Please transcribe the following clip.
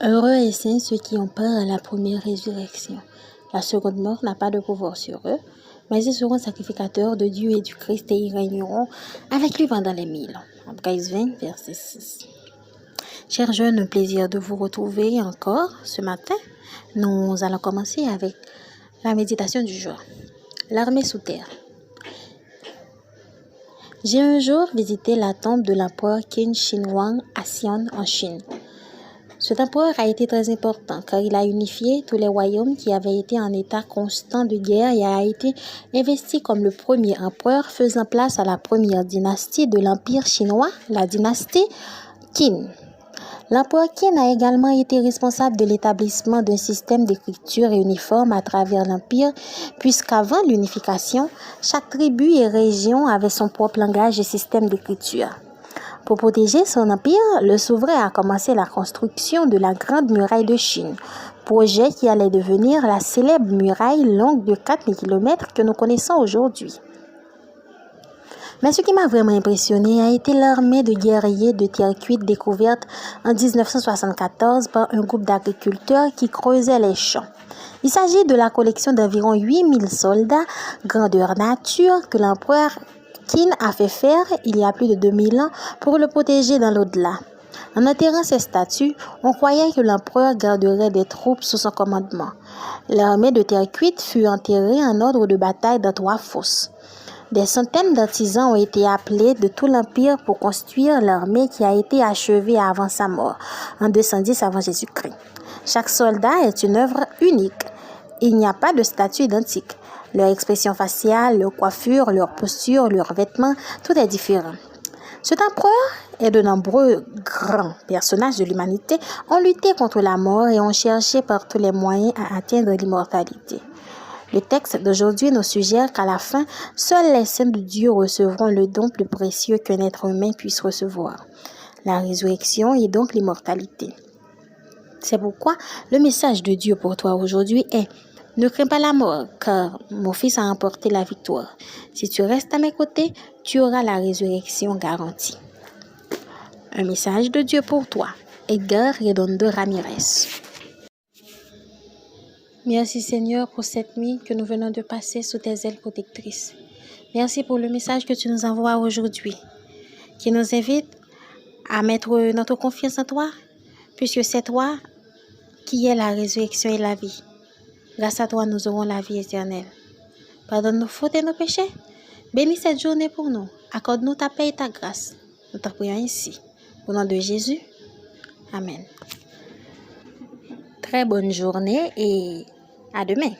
Heureux et saints ceux qui ont peur à la première résurrection. La seconde mort n'a pas de pouvoir sur eux, mais ils seront sacrificateurs de Dieu et du Christ et ils régneront avec lui pendant les 1000 ans. Apocalypse 20, verset 6. Chers jeunes, un plaisir de vous retrouver encore ce matin. Nous allons commencer avec la méditation du jour. L'armée sous terre. J'ai un jour visité la tombe de l'empereur Qin Shi Huang à Xi'an en Chine. Cet empereur a été très important car il a unifié tous les royaumes qui avaient été en état constant de guerre et a été investi comme le premier empereur faisant place à la première dynastie de l'empire chinois, la dynastie Qin. L'empereur Qin a également été responsable de l'établissement d'un système d'écriture uniforme à travers l'empire, puisqu'avant l'unification, chaque tribu et région avait son propre langage et système d'écriture. Pour protéger son empire, le souverain a commencé la construction de la Grande Muraille de Chine, projet qui allait devenir la célèbre muraille longue de 4000 km que nous connaissons aujourd'hui. Mais ce qui m'a vraiment impressionné a été l'armée de guerriers de terre cuite découverte en 1974 par un groupe d'agriculteurs qui creusaient les champs. Il s'agit de la collection d'environ 8000 soldats grandeur nature que l'empereur Qin a fait faire il y a plus de 2000 ans pour le protéger dans l'au-delà. En enterrant ces statues, on croyait que l'empereur garderait des troupes sous son commandement. L'armée de terre cuite fut enterrée en ordre de bataille dans 3 fosses. Des centaines d'artisans ont été appelés de tout l'empire pour construire l'armée qui a été achevée avant sa mort, en 210 avant Jésus-Christ. Chaque soldat est une œuvre unique. Il n'y a pas de statue identique. Leur expression faciale, leur coiffure, leur posture, leurs vêtements, tout est différent. Cet empereur et de nombreux grands personnages de l'humanité ont lutté contre la mort et ont cherché par tous les moyens à atteindre l'immortalité. Le texte d'aujourd'hui nous suggère qu'à la fin, seuls les saints de Dieu recevront le don plus précieux qu'un être humain puisse recevoir. La résurrection et donc l'immortalité. C'est pourquoi le message de Dieu pour toi aujourd'hui est: ne crains pas la mort, car mon fils a emporté la victoire. Si tu restes à mes côtés, tu auras la résurrection garantie. Un message de Dieu pour toi. Edgar Redondo Ramirez. Merci Seigneur pour cette nuit que nous venons de passer sous tes ailes protectrices. Merci pour le message que tu nous envoies aujourd'hui, qui nous invite à mettre notre confiance en toi, puisque c'est toi qui es la résurrection et la vie. Grâce à toi, nous aurons la vie éternelle. Pardonne nos fautes et nos péchés. Bénis cette journée pour nous. Accorde-nous ta paix et ta grâce. Nous t'en prions ainsi. Au nom de Jésus. Amen. Très bonne journée et à demain.